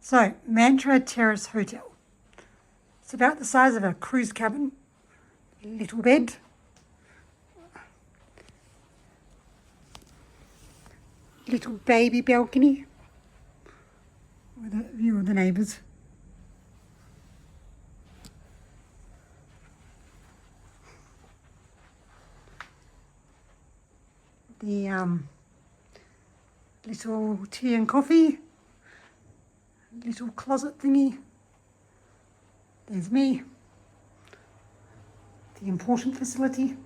So, Mantra Terrace Hotel. It's about the size of a cruise cabin. Little bed. Little baby balcony with a view of the neighbours. The little tea and coffee, little closet thingy. There's me. The important facility.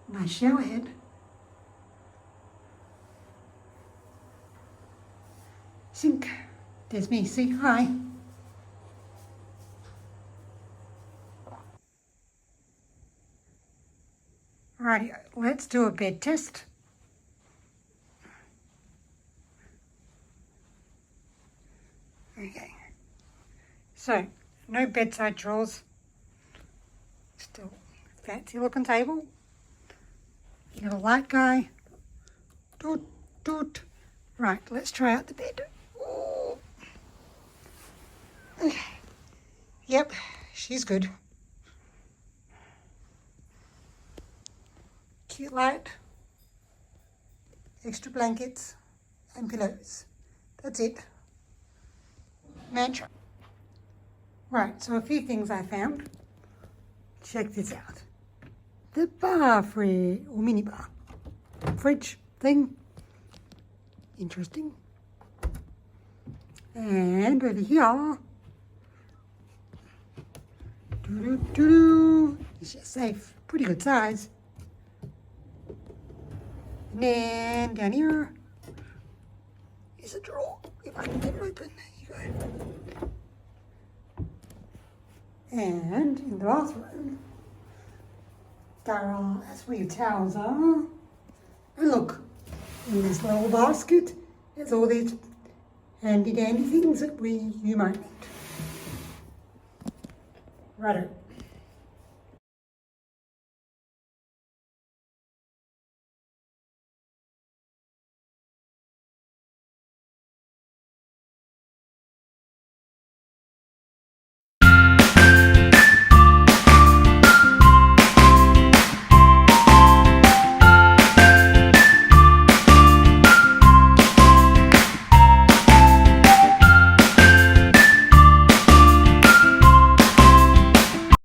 My shower head. Sink. There's me. See, hi. Alrighty, let's do a bed test. Okay, so no bedside drawers, still fancy looking table, little light guy, doot doot. Right, let's try out the bed. Ooh. Okay. Yep, she's good. Cute light, extra blankets and pillows. That's it. Mantra. Right, so a few things I found. Check this out. The bar fridge, or mini bar. Fridge thing. Interesting. And over here. Doo-doo-doo-doo. It's just safe. Pretty good size. And then down here is a drawer. If I can get it open. There you go. And in the bathroom, that's where your towels are. And look, in this little basket, there's all these handy dandy things that you might need. Righto.